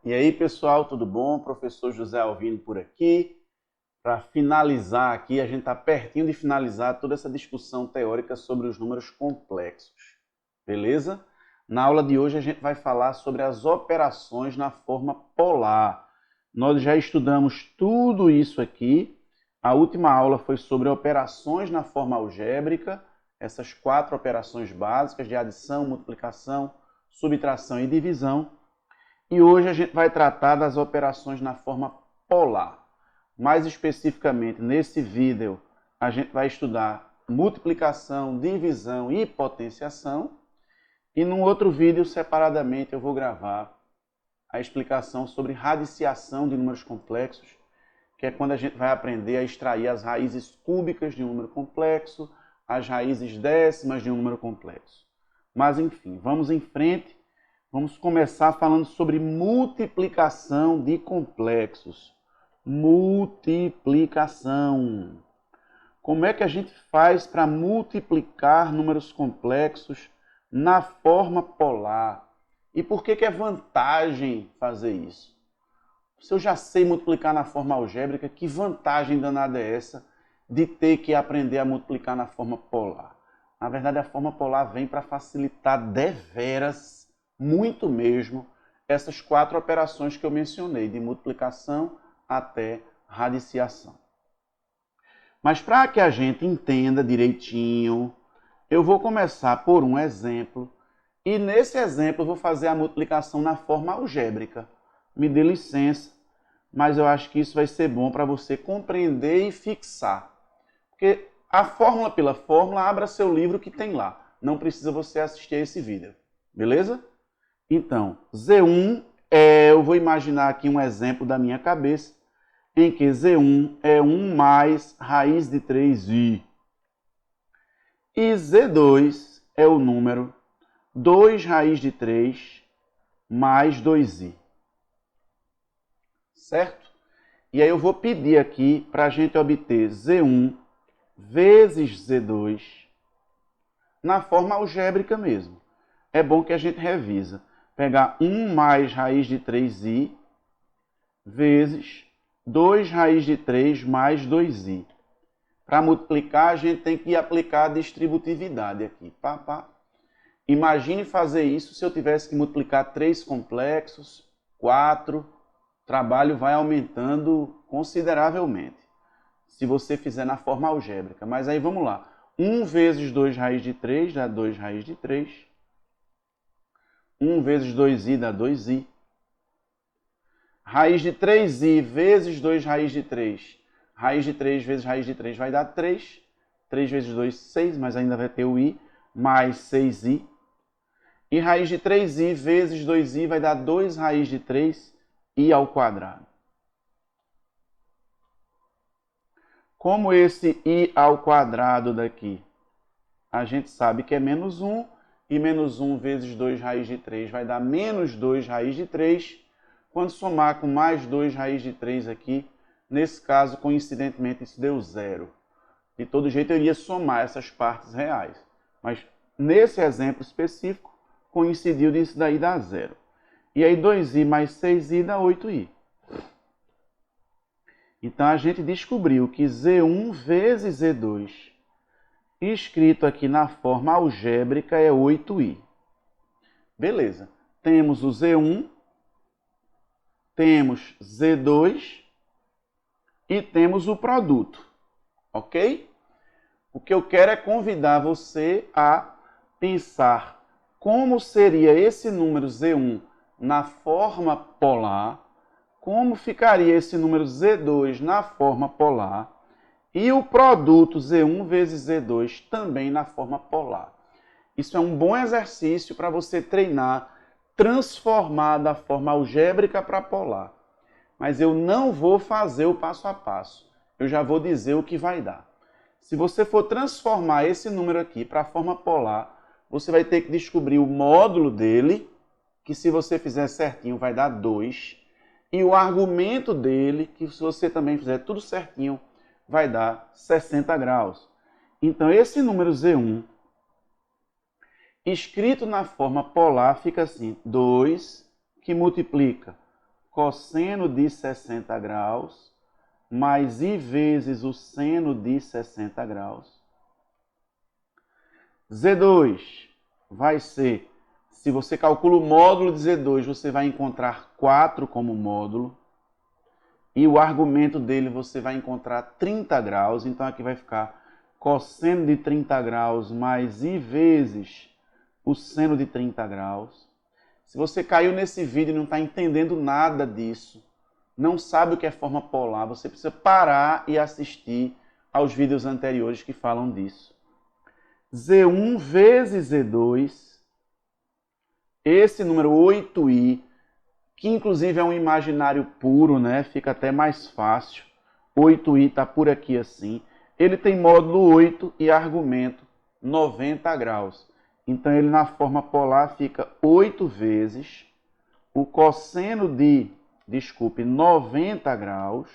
E aí, pessoal, tudo bom? Professor José Alvino por aqui. Para finalizar aqui, a gente está pertinho de finalizar toda essa discussão teórica sobre os números complexos. Beleza? Na aula de hoje a gente vai falar sobre as operações na forma polar. Nós já estudamos tudo isso aqui. A última aula foi sobre operações na forma algébrica, essas 4 operações básicas de adição, multiplicação, subtração e divisão. E hoje a gente vai tratar das operações na forma polar. Mais especificamente, nesse vídeo, a gente vai estudar multiplicação, divisão e potenciação. E num outro vídeo, separadamente, eu vou gravar a explicação sobre radiciação de números complexos, que é quando a gente vai aprender a extrair as raízes cúbicas de um número complexo, as raízes décimas de um número complexo. Mas, enfim, vamos em frente. Vamos começar falando sobre multiplicação de complexos. Multiplicação. Como é que a gente faz para multiplicar números complexos na forma polar? E por que é vantagem fazer isso? Se eu já sei multiplicar na forma algébrica, que vantagem danada é essa de ter que aprender a multiplicar na forma polar? Na verdade, a forma polar vem para facilitar deveras, muito mesmo, essas 4 operações que eu mencionei, de multiplicação até radiciação. Mas para que a gente entenda direitinho, eu vou começar por um exemplo, e nesse exemplo eu vou fazer a multiplicação na forma algébrica. Me dê licença, mas eu acho que isso vai ser bom para você compreender e fixar. Porque a fórmula pela fórmula, abra seu livro que tem lá. Não precisa você assistir a esse vídeo. Beleza? Então, Z1 eu vou imaginar aqui um exemplo da minha cabeça, em que Z1 é 1 mais raiz de 3i. E Z2 é o número 2 raiz de 3 mais 2i. Certo? E aí eu vou pedir aqui para a gente obter Z1 vezes Z2 na forma algébrica mesmo. É bom que a gente revisa. Pegar 1 mais raiz de 3i vezes 2 raiz de 3 mais 2i. Para multiplicar, a gente tem que aplicar a distributividade aqui. Pá, pá. Imagine fazer isso se eu tivesse que multiplicar 3 complexos, 4. O trabalho vai aumentando consideravelmente, se você fizer na forma algébrica. Mas aí vamos lá. 1 vezes 2 raiz de 3 dá 2 raiz de 3. 1 vezes 2i dá 2i. Raiz de 3i vezes 2 raiz de 3. Raiz de 3 vezes raiz de 3 vai dar 3. 3 vezes 2, 6, mas ainda vai ter o i, mais 6i. E raiz de 3i vezes 2i vai dar 2 raiz de 3i ao quadrado. Como esse i ao quadrado daqui, a gente sabe que é menos 1, e menos 1 vezes 2 raiz de 3 vai dar menos 2 raiz de 3. Quando somar com mais 2 raiz de 3 aqui, nesse caso, coincidentemente, isso deu 0. De todo jeito, eu iria somar essas partes reais. Mas, nesse exemplo específico, coincidiu disso daí dar 0. E aí, 2i mais 6i dá 8i. Então, a gente descobriu que Z1 vezes Z2, escrito aqui na forma algébrica, é 8i. Beleza. Temos o Z1, temos Z2 e temos o produto. Ok? O que eu quero é convidar você a pensar como seria esse número Z1 na forma polar, como ficaria esse número Z2 na forma polar, e o produto Z1 vezes Z2 também na forma polar. Isso é um bom exercício para você treinar, transformar da forma algébrica para polar. Mas eu não vou fazer o passo a passo. Eu já vou dizer o que vai dar. Se você for transformar esse número aqui para a forma polar, você vai ter que descobrir o módulo dele, que se você fizer certinho vai dar 2, e o argumento dele, que se você também fizer tudo certinho, vai dar 60 graus. Então, esse número Z1, escrito na forma polar, fica assim, 2 que multiplica cosseno de 60 graus mais I vezes o seno de 60 graus. Z2 vai ser, se você calcula o módulo de Z2, você vai encontrar 4 como módulo. E o argumento dele você vai encontrar 30 graus. Então aqui vai ficar cosseno de 30 graus mais I vezes o seno de 30 graus. Se você caiu nesse vídeo e não está entendendo nada disso, não sabe o que é forma polar, você precisa parar e assistir aos vídeos anteriores que falam disso. Z1 vezes Z2, esse número 8i, que inclusive é um imaginário puro, né? Fica até mais fácil. 8i está por aqui assim. Ele tem módulo 8 e argumento 90 graus. Então ele na forma polar fica 8 vezes o cosseno de, 90 graus,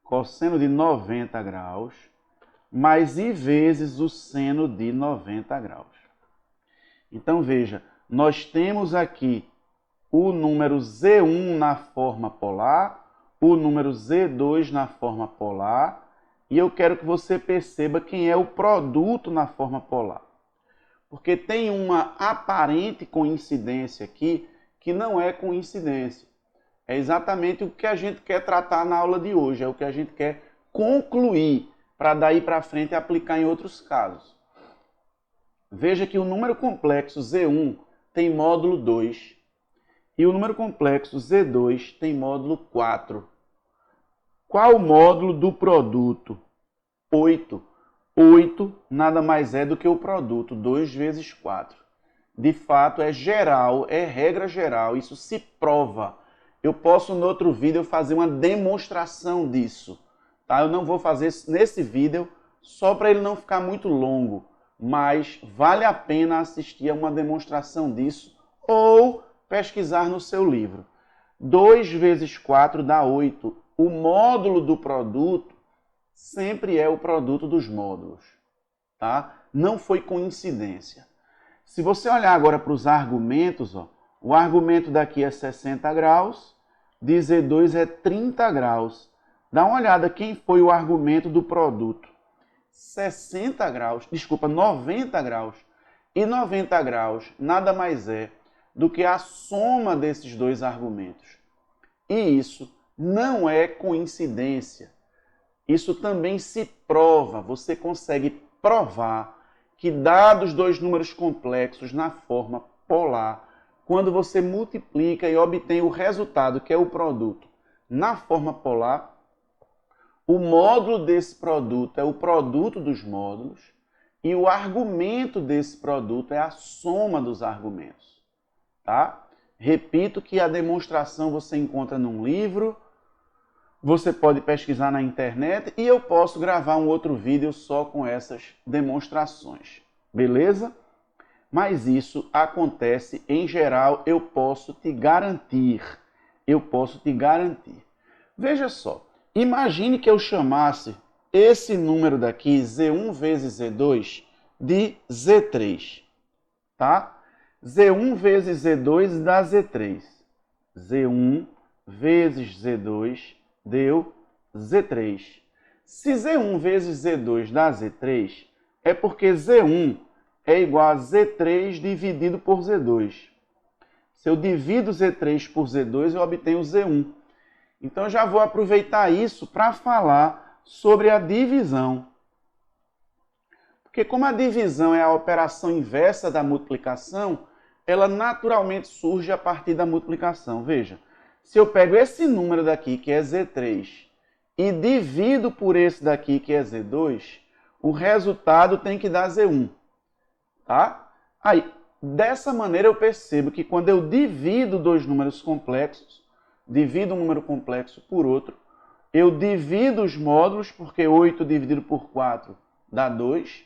cosseno de 90 graus, mais I vezes o seno de 90 graus. Então veja, nós temos aqui o número Z1 na forma polar, o número Z2 na forma polar, e eu quero que você perceba quem é o produto na forma polar. Porque tem uma aparente coincidência aqui que não é coincidência. É exatamente o que a gente quer tratar na aula de hoje, é o que a gente quer concluir para daí para frente aplicar em outros casos. Veja que o número complexo Z1 tem módulo 2 e o número complexo Z2 tem módulo 4. Qual o módulo do produto? 8. 8 nada mais é do que o produto, 2 vezes 4. De fato, é geral, é regra geral, isso se prova. Eu posso, no outro vídeo, fazer uma demonstração disso. Tá? Eu não vou fazer nesse vídeo, só para ele não ficar muito longo. Mas vale a pena assistir a uma demonstração disso ou pesquisar no seu livro. 2 vezes 4 dá 8. O módulo do produto sempre é o produto dos módulos. Tá? Não foi coincidência. Se você olhar agora para os argumentos, ó, o argumento daqui é 60 graus, de Z2 é 30 graus. Dá uma olhada quem foi o argumento do produto. 60 graus, desculpa, 90 graus. E 90 graus nada mais é do que a soma desses dois argumentos. E isso não é coincidência. Isso também se prova, você consegue provar que dados dois números complexos na forma polar, quando você multiplica e obtém o resultado, que é o produto, na forma polar, o módulo desse produto é o produto dos módulos e o argumento desse produto é a soma dos argumentos. Tá? Repito que a demonstração você encontra num livro, você pode pesquisar na internet e eu posso gravar um outro vídeo só com essas demonstrações. Beleza? Mas isso acontece em geral, eu posso te garantir. Eu posso te garantir. Veja só, imagine que eu chamasse esse número daqui, Z1 vezes Z2, de Z3. Tá? Z1 vezes Z2 dá Z3. Z1 vezes Z2 deu Z3. Se Z1 vezes Z2 dá Z3, é porque Z1 é igual a Z3 dividido por Z2. Se eu divido Z3 por Z2, eu obtenho Z1. Então, eu já vou aproveitar isso para falar sobre a divisão. Porque como a divisão é a operação inversa da multiplicação, ela naturalmente surge a partir da multiplicação. Veja, se eu pego esse número daqui, que é Z3, e divido por esse daqui, que é Z2, o resultado tem que dar Z1. Tá? Aí, dessa maneira eu percebo que quando eu divido dois números complexos, divido um número complexo por outro, eu divido os módulos, porque 8 dividido por 4 dá 2.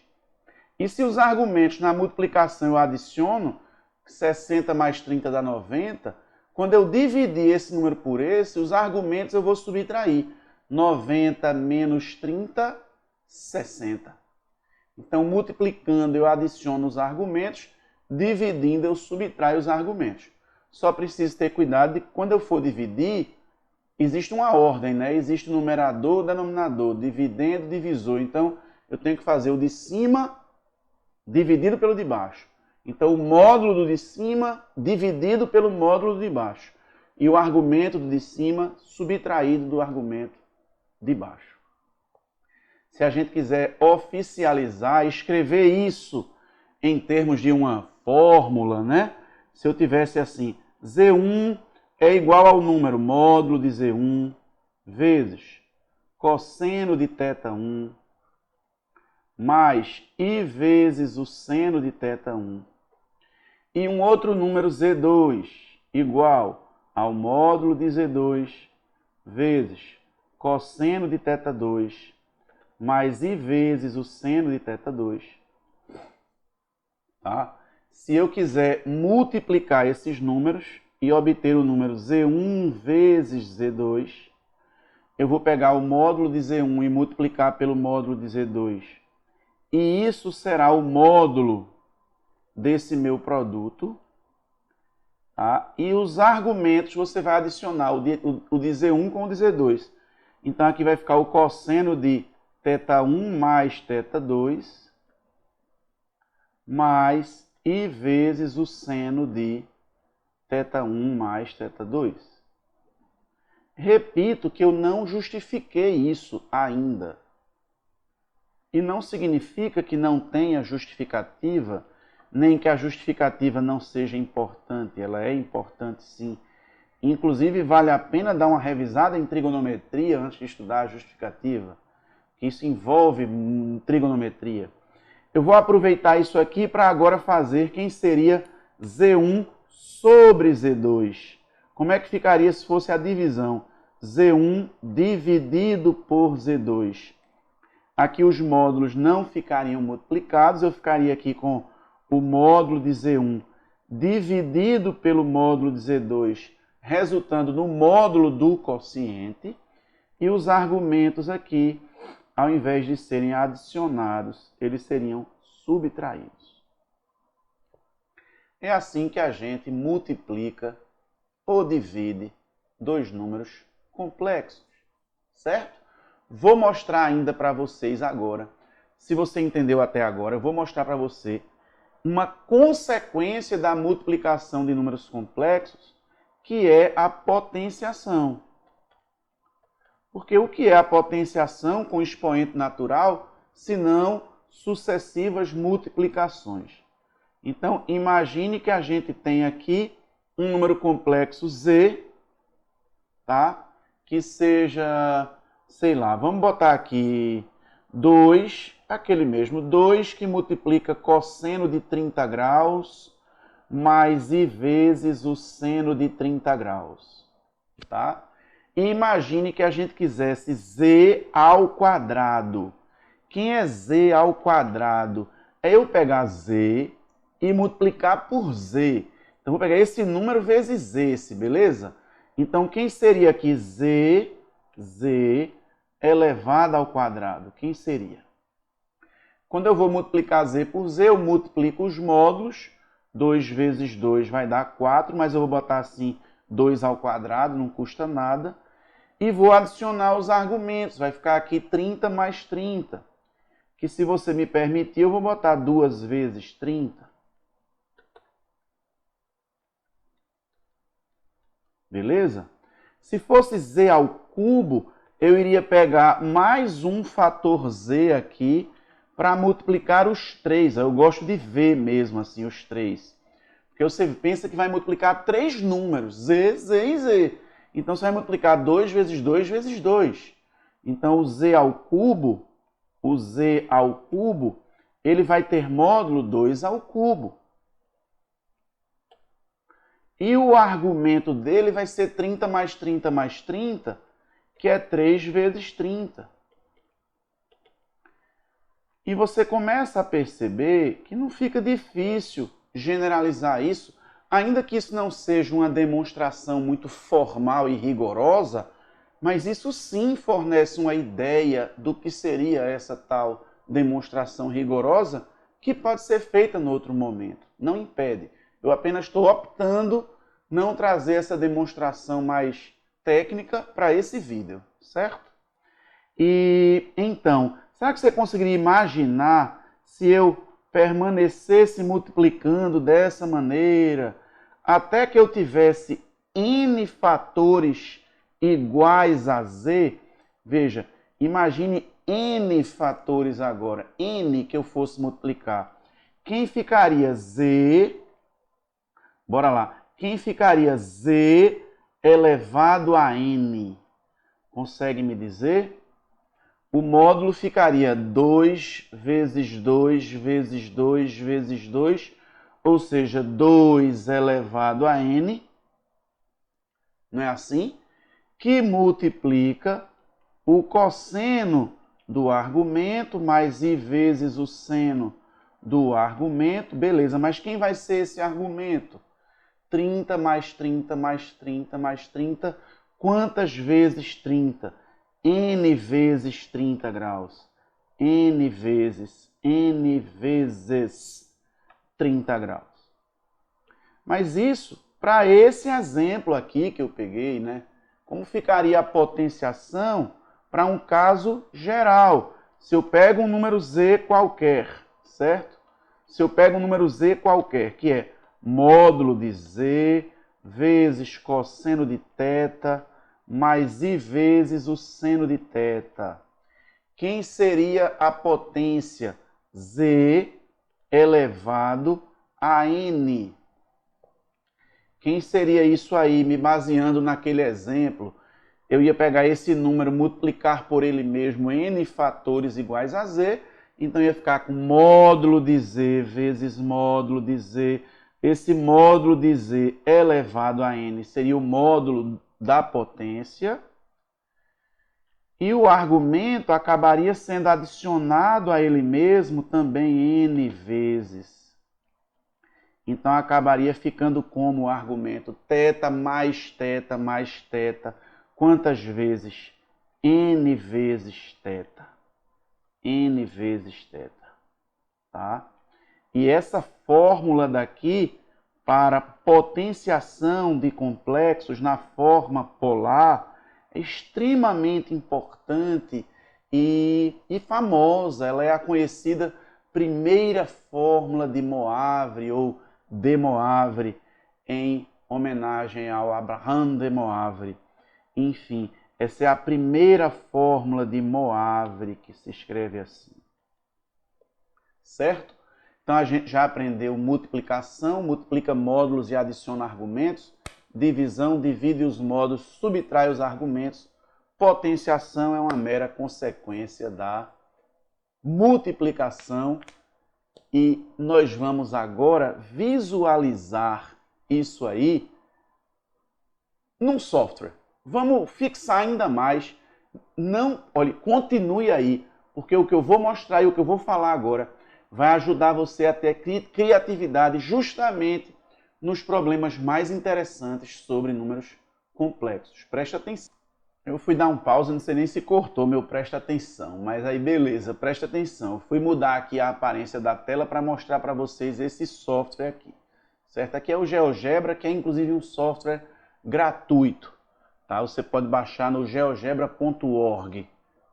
E se os argumentos na multiplicação eu adiciono, 60 mais 30 dá 90, quando eu dividir esse número por esse, os argumentos eu vou subtrair. 90 menos 30, 60. Então, multiplicando, eu adiciono os argumentos, dividindo, eu subtraio os argumentos. Só preciso ter cuidado de que quando eu for dividir, existe uma ordem, né? Existe o numerador, denominador, dividendo, divisor. Então, eu tenho que fazer o de cima dividido pelo de baixo. Então, o módulo do de cima dividido pelo módulo do de baixo. E o argumento do de cima subtraído do argumento de baixo. Se a gente quiser oficializar, escrever isso em termos de uma fórmula, né? Se eu tivesse assim, Z1 é igual ao número módulo de Z1 vezes cosseno de θ1 mais I vezes o seno de θ1. E um outro número Z2 igual ao módulo de Z2 vezes cosseno de θ2 mais I vezes o seno de θ2. Tá? Se eu quiser multiplicar esses números e obter o número Z1 vezes Z2, eu vou pegar o módulo de Z1 e multiplicar pelo módulo de Z2. E isso será o módulo desse meu produto. Tá? E os argumentos você vai adicionar o de Z1 com o de Z2. Então aqui vai ficar o cosseno de θ1 mais θ2 mais I vezes o seno de θ1 mais θ2. Repito que eu não justifiquei isso ainda. E não significa que não tenha justificativa, nem que a justificativa não seja importante. Ela é importante sim. Inclusive, vale a pena dar uma revisada em trigonometria antes de estudar a justificativa. Isso envolve trigonometria. Eu vou aproveitar isso aqui para agora fazer quem seria Z1 sobre Z2. Como é que ficaria se fosse a divisão? Z1 dividido por Z2. Aqui os módulos não ficariam multiplicados, eu ficaria aqui com o módulo de Z1 dividido pelo módulo de Z2, resultando no módulo do quociente, e os argumentos aqui, ao invés de serem adicionados, eles seriam subtraídos. É assim que a gente multiplica ou divide dois números complexos, certo? Vou mostrar ainda para vocês agora, se você entendeu até agora, eu vou mostrar para você uma consequência da multiplicação de números complexos, que é a potenciação. Porque o que é a potenciação com expoente natural, senão sucessivas multiplicações? Então, imagine que a gente tem aqui um número complexo Z, tá? Que seja, sei lá, vamos botar aqui 2, aquele mesmo 2 que multiplica cosseno de 30 graus mais I vezes o seno de 30 graus, tá? E imagine que a gente quisesse Z ao quadrado. Quem é Z ao quadrado? É eu pegar Z e multiplicar por Z. Então, vou pegar esse número vezes esse, beleza? Então, quem seria aqui Z elevado ao quadrado? Quem seria? Quando eu vou multiplicar Z por Z, eu multiplico os módulos. 2 vezes 2 vai dar 4, mas eu vou botar assim 2 ao quadrado, não custa nada. E vou adicionar os argumentos. Vai ficar aqui 30 mais 30. Que se você me permitir, eu vou botar 2 vezes 30. Beleza? Se fosse Z ao cubo, eu iria pegar mais um fator Z aqui para multiplicar os 3. Eu gosto de ver mesmo assim os 3. Porque você pensa que vai multiplicar 3 números, Z, Z e Z. Então, você vai multiplicar 2 vezes 2 vezes 2. Então, o Z ao cubo, ele vai ter módulo 2 ao cubo. E o argumento dele vai ser 30 mais 30 mais 30, que é 3 vezes 30. E você começa a perceber que não fica difícil generalizar isso, ainda que isso não seja uma demonstração muito formal e rigorosa, mas isso sim fornece uma ideia do que seria essa tal demonstração rigorosa, que pode ser feita em outro momento. Não impede. Eu apenas estou optando não trazer essa demonstração mais técnica para esse vídeo, certo? E então, será que você conseguiria imaginar se eu permanecesse multiplicando dessa maneira até que eu tivesse n fatores iguais a z? Veja, imagine n fatores agora, n que eu fosse multiplicar. Quem ficaria z? Bora lá. Quem ficaria z elevado a n? Consegue me dizer? O módulo ficaria 2 vezes 2 vezes 2 vezes 2, ou seja, 2 elevado a n, não é assim? Que multiplica o cosseno do argumento mais i vezes o seno do argumento. Beleza, mas quem vai ser esse argumento? 30 mais 30 mais 30 mais 30. Quantas vezes 30? N vezes 30 graus. N vezes 30 graus. Mas isso, para esse exemplo aqui que eu peguei, né? Como ficaria a potenciação para um caso geral? Se eu pego um número z qualquer, certo? Se eu pego um número z qualquer, que é módulo de z vezes cosseno de θ mais i vezes o seno de θ. Quem seria a potência? Z elevado a n. Quem seria isso aí, me baseando naquele exemplo? Eu ia pegar esse número, multiplicar por ele mesmo n fatores iguais a z, então ia ficar com módulo de z vezes módulo de z. Esse módulo de z elevado a n seria o módulo da potência, e o argumento acabaria sendo adicionado a ele mesmo também n vezes. Então acabaria ficando como o argumento θ mais θ mais θ. Quantas vezes? N vezes θ. N vezes θ. Tá? E essa fórmula daqui para potenciação de complexos na forma polar é extremamente importante e famosa. Ela é a conhecida primeira fórmula de Moivre ou de Moivre, em homenagem ao Abraham de Moivre. Enfim, essa é a primeira fórmula de Moivre que se escreve assim. Certo? Então, a gente já aprendeu multiplicação, multiplica módulos e adiciona argumentos. Divisão, divide os módulos, subtrai os argumentos. Potenciação é uma mera consequência da multiplicação. E nós vamos agora visualizar isso aí num software. Vamos fixar ainda mais. Não, olha, continue aí, porque o que eu vou mostrar e o que eu vou falar agora vai ajudar você a ter criatividade justamente nos problemas mais interessantes sobre números complexos. Preste atenção. Eu fui dar um pause, não sei nem se cortou meu presta atenção, mas aí beleza, presta atenção. Eu fui mudar aqui a aparência da tela para mostrar para vocês esse software aqui. Certo? Aqui é o GeoGebra, que é inclusive um software gratuito. Tá? Você pode baixar no geogebra.org.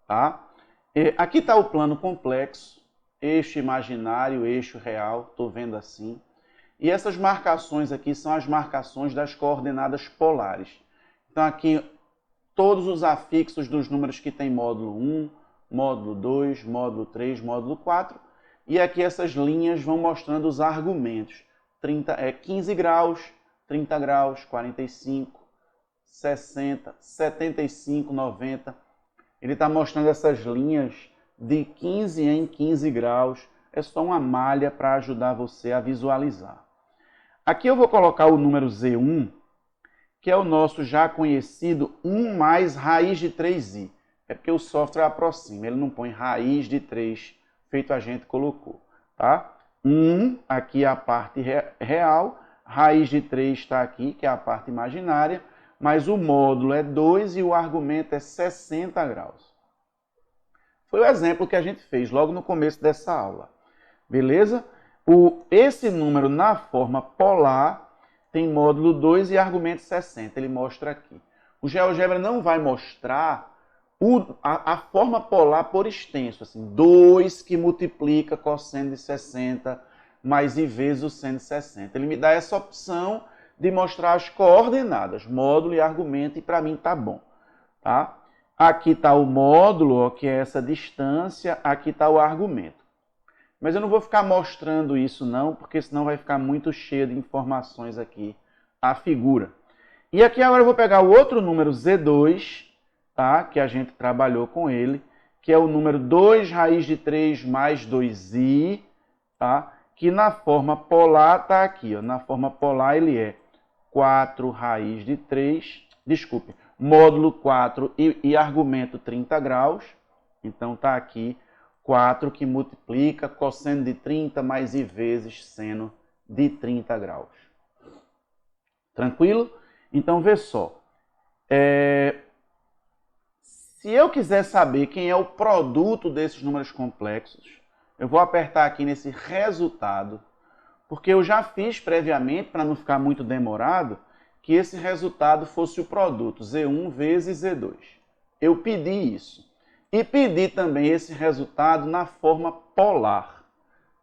Tá? Aqui está o plano complexo. Eixo imaginário, eixo real, estou vendo assim. E essas marcações aqui são as marcações das coordenadas polares. Então aqui todos os afixos dos números que tem módulo 1, módulo 2, módulo 3, módulo 4. E aqui essas linhas vão mostrando os argumentos. 15 graus, 30 graus, 45, 60, 75, 90. Ele está mostrando essas linhas de 15 em 15 graus, é só uma malha para ajudar você a visualizar. Aqui eu vou colocar o número Z1, que é o nosso já conhecido 1 mais raiz de 3i. É porque o software aproxima, ele não põe raiz de 3, feito a gente colocou. Tá? 1, aqui é a parte real, raiz de 3 está aqui, que é a parte imaginária, mas o módulo é 2 e o argumento é 60 graus. Foi o exemplo que a gente fez logo no começo dessa aula. Beleza? Esse número na forma polar tem módulo 2 e argumento 60. Ele mostra aqui. O GeoGebra não vai mostrar a forma polar por extenso. Assim, 2 que multiplica cosseno de 60 mais I vezes o seno de 60. Ele me dá essa opção de mostrar as coordenadas, módulo e argumento, e para mim tá bom. Tá? Aqui está o módulo, ó, que é essa distância, aqui está o argumento. Mas eu não vou ficar mostrando isso não, porque senão vai ficar muito cheio de informações aqui a figura. E aqui agora eu vou pegar o outro número Z2, tá? Que a gente trabalhou com ele, que é o número 2 raiz de 3 mais 2i, tá? Que na forma polar está aqui, ó. Na forma polar ele é 4 raiz de 3, desculpe, módulo 4 e argumento 30 graus. Então está aqui 4 que multiplica cosseno de 30 mais I vezes seno de 30 graus. Tranquilo? Então, vê só. Se eu quiser saber quem é o produto desses números complexos, eu vou apertar aqui nesse resultado, porque eu já fiz previamente, para não ficar muito demorado, que esse resultado fosse o produto, Z1 vezes Z2. Eu pedi isso. E pedi também esse resultado na forma polar.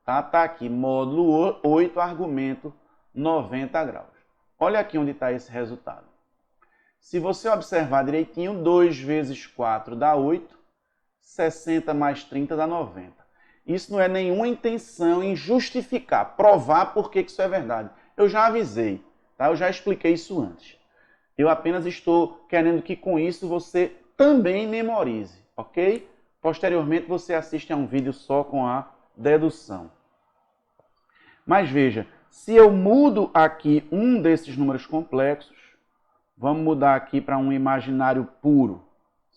Tá aqui, módulo 8, argumento 90 graus. Olha aqui onde está esse resultado. Se você observar direitinho, 2 vezes 4 dá 8, 60 mais 30 dá 90. Isso não é nenhuma intenção em justificar, provar por que isso é verdade. Eu já avisei, tá? Eu já expliquei isso antes. Eu apenas estou querendo que com isso você também memorize, ok? Posteriormente você assiste a um vídeo só com a dedução. Mas veja, se eu mudo aqui um desses números complexos, vamos mudar aqui para um imaginário puro,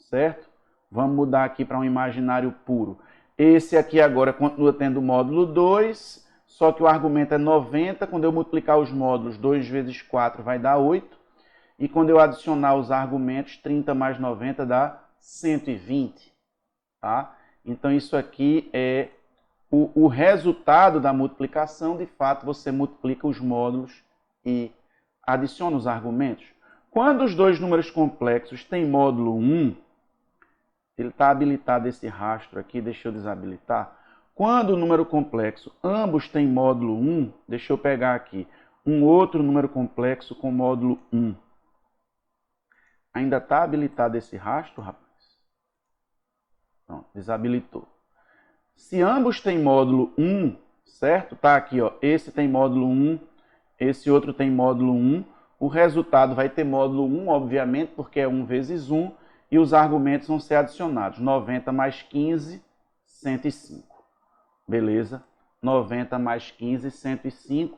certo? Vamos mudar aqui para um imaginário puro. Esse aqui agora continua tendo módulo 2, só que o argumento é 90. Quando eu multiplicar os módulos, 2 vezes 4 vai dar 8. E quando eu adicionar os argumentos, 30 mais 90 dá 120. Tá? Então isso aqui é o resultado da multiplicação. De fato, você multiplica os módulos e adiciona os argumentos. Quando os dois números complexos têm módulo 1, ele está habilitado esse rastro aqui, deixa eu desabilitar. Quando o número complexo, ambos têm módulo 1, deixa eu pegar aqui, um outro número complexo com módulo 1. Ainda está habilitado esse rastro, rapaz? Não, desabilitou. Se ambos têm módulo 1, certo? Está aqui, ó, esse tem módulo 1, esse outro tem módulo 1. O resultado vai ter módulo 1, obviamente, porque é 1 vezes 1. E os argumentos vão ser adicionados. 90 mais 15, 105. Beleza? 90 mais 15, 105.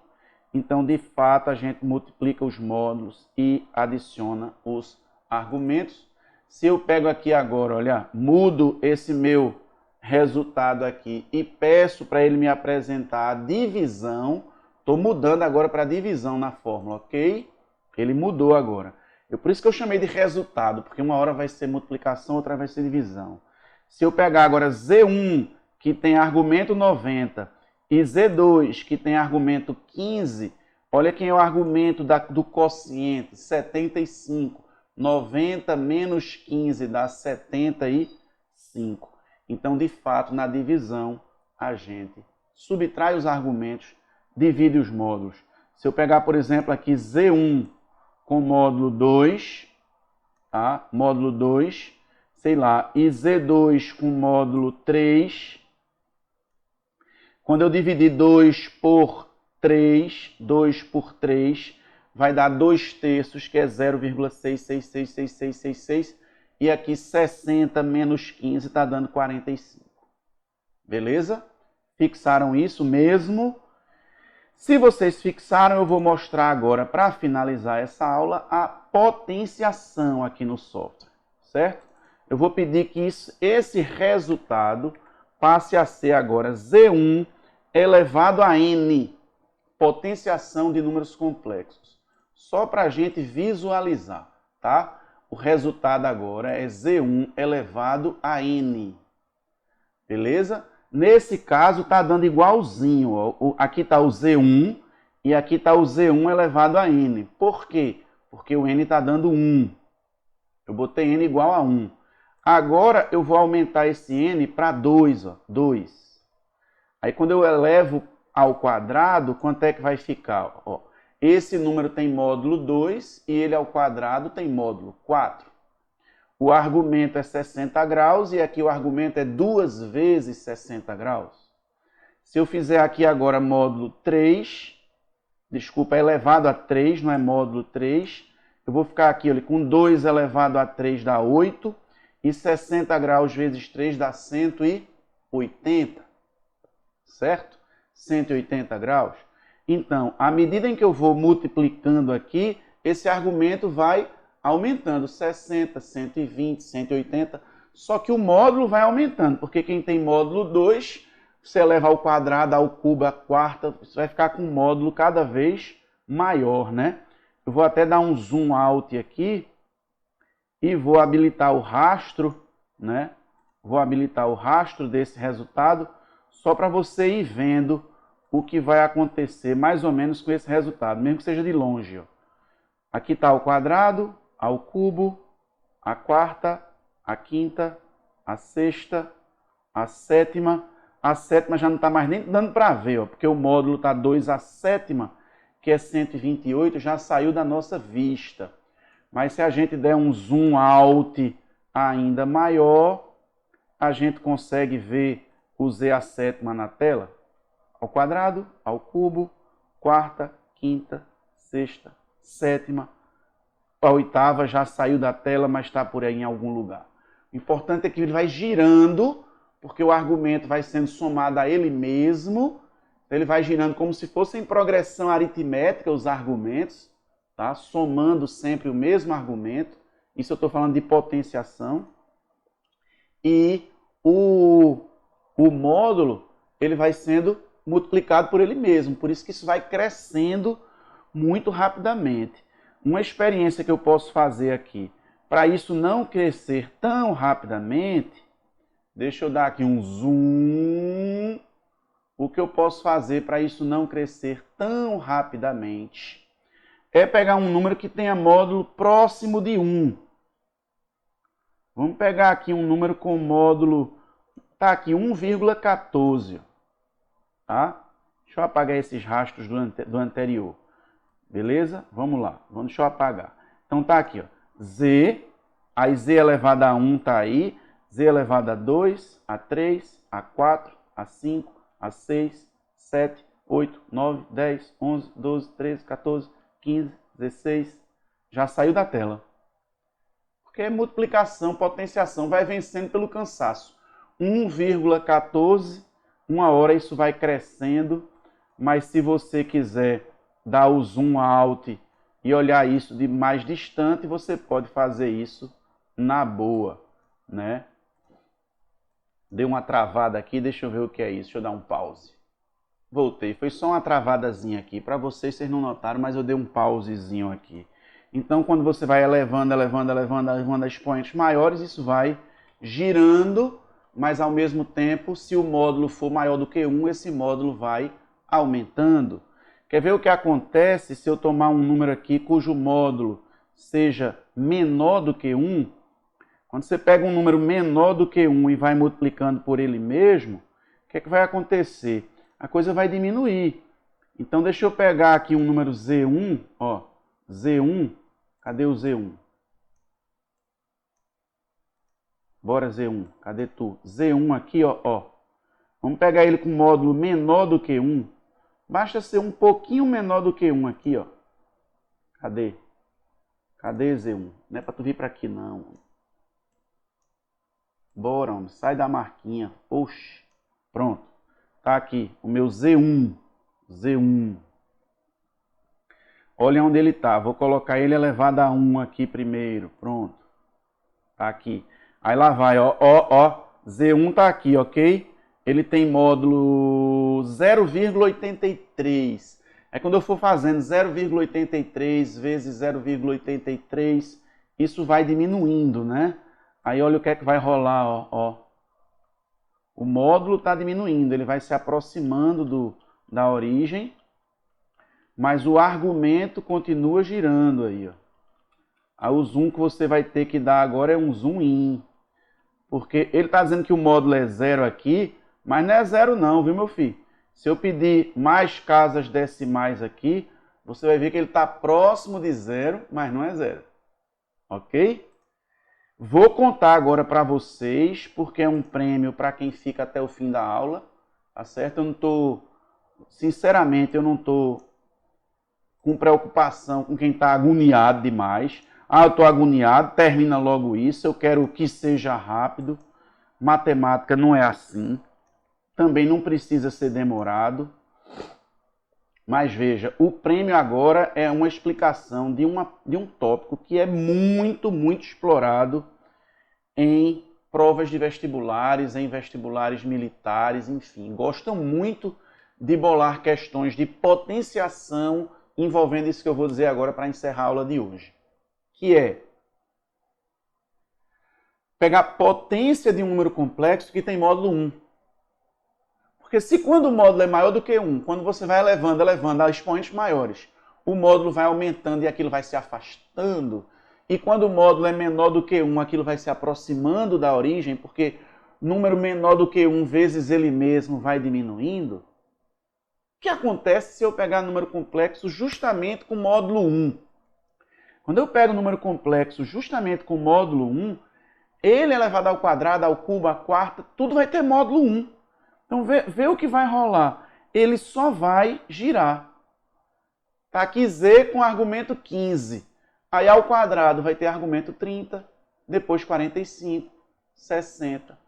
Então, de fato, a gente multiplica os módulos e adiciona os argumentos. Se eu pego aqui agora, olha, mudo esse meu resultado aqui e peço para ele me apresentar a divisão, estou mudando agora para divisão na fórmula, ok? Ele mudou agora. Por isso que eu chamei de resultado, porque uma hora vai ser multiplicação, outra vai ser divisão. Se eu pegar agora Z1, que tem argumento 90, e Z2, que tem argumento 15, olha quem é o argumento do quociente, 75. 90 menos 15 dá 75. Então, de fato, na divisão, a gente subtrai os argumentos, divide os módulos. Se eu pegar, por exemplo, aqui Z1 com módulo 2, tá? Módulo 2, sei lá, e Z2 com módulo 3. Quando eu dividir 2 por 3, 2 por 3, vai dar 2 terços, que é 0,6666666, e aqui 60 menos 15 está dando 45. Beleza? Fixaram isso mesmo? Se vocês fixaram, eu vou mostrar agora, para finalizar essa aula, a potenciação aqui no software, certo? Eu vou pedir que esse resultado passe a ser agora Z1 elevado a N, potenciação de números complexos. Só para a gente visualizar, tá? O resultado agora é Z1 elevado a N, beleza? Nesse caso, está dando igualzinho. Ó. Aqui está o Z1 E aqui está o Z1 elevado a N. Por quê? Porque o N está dando 1. Eu botei N igual a 1. Agora eu vou aumentar esse N para 2, ó, 2. Aí quando eu elevo ao quadrado, quanto é que vai ficar? Ó, esse número tem módulo 2 e ele ao quadrado tem módulo 4. O argumento é 60 graus e aqui o argumento é 2 vezes 60 graus. Se eu fizer aqui agora módulo 3, desculpa, é elevado a 3, não é módulo 3, eu vou ficar aqui olha, com 2 elevado a 3 dá 8, e 60 graus vezes 3 dá 180, certo? 180 graus. Então, à medida em que eu vou multiplicando aqui, esse argumento vai aumentando 60, 120, 180, só que o módulo vai aumentando, porque quem tem módulo 2, você eleva ao quadrado, ao cubo, à quarta, você vai ficar com um módulo cada vez maior, né? Eu vou até dar um zoom out aqui e vou habilitar o rastro, né? Vou habilitar o rastro desse resultado só para você ir vendo o que vai acontecer mais ou menos com esse resultado, mesmo que seja de longe. Ó. Aqui está o quadrado, ao cubo, a quarta, a quinta, a sexta, a sétima. A sétima já não está mais nem dando para ver, ó, porque o módulo está 2 a sétima, que é 128, já saiu da nossa vista. Mas se a gente der um zoom out ainda maior, a gente consegue ver o Z a sétima na tela. Ao quadrado, ao cubo, quarta, quinta, sexta, sétima. A oitava já saiu da tela, mas está por aí em algum lugar. O importante é que ele vai girando, porque o argumento vai sendo somado a ele mesmo. Ele vai girando como se fosse em progressão aritmética os argumentos, tá? Somando sempre o mesmo argumento. Isso eu estou falando de potenciação. E o módulo ele vai sendo multiplicado por ele mesmo. Por isso que isso vai crescendo muito rapidamente. Uma experiência que eu posso fazer aqui, para isso não crescer tão rapidamente, deixa eu dar aqui um zoom. O que eu posso fazer para isso não crescer tão rapidamente é pegar um número que tenha módulo próximo de 1. Vamos pegar aqui um número com módulo, tá aqui 1,14. Tá? Deixa eu apagar esses rastros do anterior. Beleza? Vamos lá. Deixa eu apagar. Então tá aqui, ó. Z, aí Z elevado a 1 tá aí. Z elevado a 2, a 3, a 4, a 5, a 6, 7, 8, 9, 10, 11, 12, 13, 14, 15, 16. Já saiu da tela. Porque multiplicação, potenciação, vai vencendo pelo cansaço. 1,14, uma hora isso vai crescendo, mas se você quiser dar o zoom out e olhar isso de mais distante, você pode fazer isso na boa, né? Dei uma travada aqui, deixa eu ver o que é isso, deixa eu dar um pause. Voltei, foi só uma travadazinha aqui, para vocês não notaram, mas eu dei um pausezinho aqui. Então, quando você vai elevando a expoentes maiores, isso vai girando, mas ao mesmo tempo, se o módulo for maior do que 1, esse módulo vai aumentando. Quer ver o que acontece se eu tomar um número aqui cujo módulo seja menor do que 1? Quando você pega um número menor do que 1 e vai multiplicando por ele mesmo, o que é que vai acontecer? A coisa vai diminuir. Então, deixa eu pegar aqui um número Z1, ó, Z1, cadê o Z1? Bora Z1, cadê tu? Z1 aqui, ó. Vamos pegar ele com módulo menor do que 1. Basta ser um pouquinho menor do que 1 aqui, ó. Cadê? Cadê Z1? Não é para tu vir para aqui, não. Bora, homem. Sai da marquinha. Oxi. Pronto. Tá aqui o meu Z1. Z1. Olha onde ele está. Vou colocar ele elevado a 1 aqui primeiro. Pronto. Tá aqui. Aí lá vai, ó. Z1 tá aqui, ok? Ele tem módulo 0,83. Aí quando eu for fazendo 0,83 vezes 0,83, isso vai diminuindo, né? Aí olha o que é que vai rolar, ó. O módulo está diminuindo, ele vai se aproximando da origem. mas o argumento continua girando aí, ó. Aí o zoom que você vai ter que dar agora é um zoom in. Porque ele está dizendo que o módulo é 0 aqui, mas não é 0 não, viu, meu filho? Se eu pedir mais casas decimais aqui, você vai ver que ele está próximo de 0, mas não é 0. Ok? Vou contar agora para vocês, porque é um prêmio para quem fica até o fim da aula, tá certo? Eu não estou, sinceramente, eu não estou com preocupação com quem está agoniado demais. Ah, eu estou agoniado, termina logo isso, eu quero que seja rápido. Matemática não é assim. Também não precisa ser demorado. Mas veja, o prêmio agora é uma explicação de um tópico que é muito, muito explorado em provas de vestibulares, em vestibulares militares, enfim. Gostam muito de bolar questões de potenciação envolvendo isso que eu vou dizer agora para encerrar a aula de hoje. Que é pegar a potência de um número complexo que tem módulo 1. Porque se quando o módulo é maior do que 1, quando você vai elevando a expoentes maiores, o módulo vai aumentando e aquilo vai se afastando. E quando o módulo é menor do que 1, aquilo vai se aproximando da origem, porque número menor do que 1 vezes ele mesmo vai diminuindo. O que acontece se eu pegar número complexo justamente com módulo 1? Quando eu pego o número complexo justamente com módulo 1, ele elevado ao quadrado, ao cubo, à quarta, tudo vai ter módulo 1. Então, vê o que vai rolar. Ele só vai girar. Está aqui z com argumento 15. Aí, ao quadrado, vai ter argumento 30, depois 45, 60.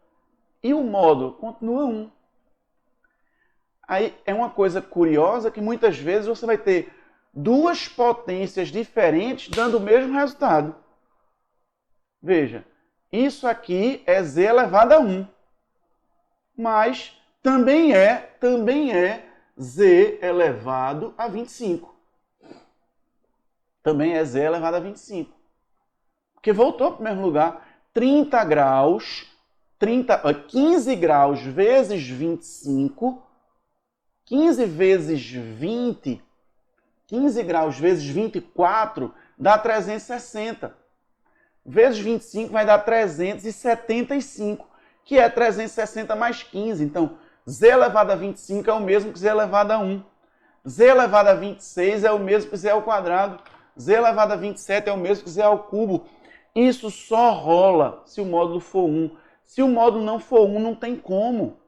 E o módulo continua 1. Aí, é uma coisa curiosa que muitas vezes você vai ter duas potências diferentes dando o mesmo resultado. Veja, isso aqui é z elevado a 1. Mas também é z elevado a 25. Também é z elevado a 25. Porque voltou para o mesmo lugar. 30 graus, 15 graus vezes 25, 15 vezes 20, 15 graus vezes 24 dá 360. Vezes 25 vai dar 375, que é 360 mais 15. Então, z elevado a 25 é o mesmo que z elevado a 1. Z elevado a 26 é o mesmo que z ao quadrado. Z elevado a 27 é o mesmo que z ao cubo. Isso só rola se o módulo for 1. Se o módulo não for 1, não tem como.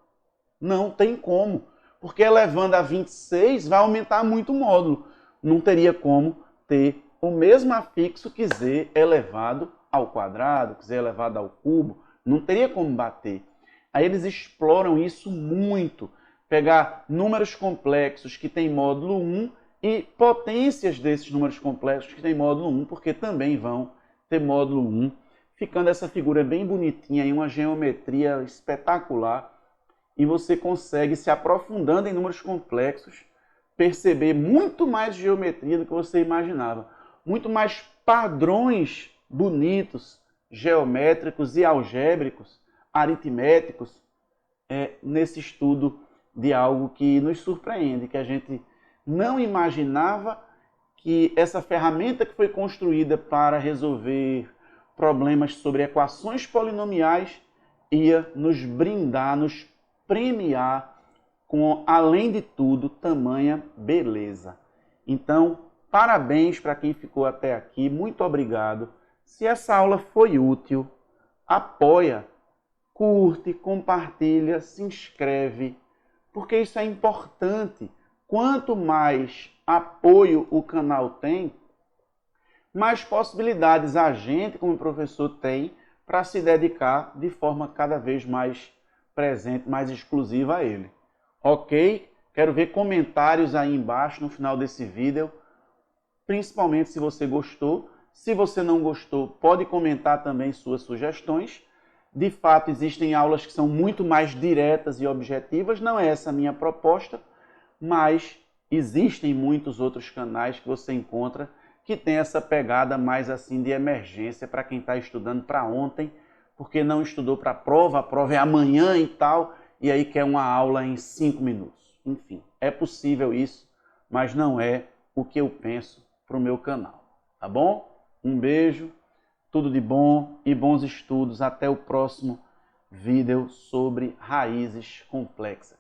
Não tem como. Porque elevando a 26 vai aumentar muito o módulo. Não teria como ter o mesmo afixo que z elevado ao quadrado, que z elevado ao cubo. Não teria como bater. Aí eles exploram isso muito. Pegar números complexos que têm módulo 1 e potências desses números complexos que têm módulo 1, porque também vão ter módulo 1, ficando essa figura bem bonitinha em uma geometria espetacular. E você consegue, se aprofundando em números complexos, perceber muito mais geometria do que você imaginava. Muito mais padrões bonitos, geométricos e algébricos, aritméticos, nesse estudo de algo que nos surpreende, que a gente não imaginava que essa ferramenta que foi construída para resolver problemas sobre equações polinomiais ia nos brindar, nos premiar com, além de tudo, tamanha beleza. Então, parabéns para quem ficou até aqui, muito obrigado. Se essa aula foi útil, apoia, curte, compartilha, se inscreve, porque isso é importante. Quanto mais apoio o canal tem, mais possibilidades a gente, como professor, tem para se dedicar de forma cada vez mais presente, mais exclusiva a ele. Ok? Quero ver comentários aí embaixo no final desse vídeo, principalmente se você gostou. Se você não gostou, pode comentar também suas sugestões. De fato, existem aulas que são muito mais diretas e objetivas, não é essa a minha proposta, mas existem muitos outros canais que você encontra que tem essa pegada mais assim de emergência para quem está estudando para ontem, porque não estudou para a prova é amanhã e tal, e aí quer uma aula em 5 minutos. Enfim, é possível isso, mas não é o que eu penso para o meu canal, tá bom? Um beijo, tudo de bom e bons estudos. Até o próximo vídeo sobre raízes complexas.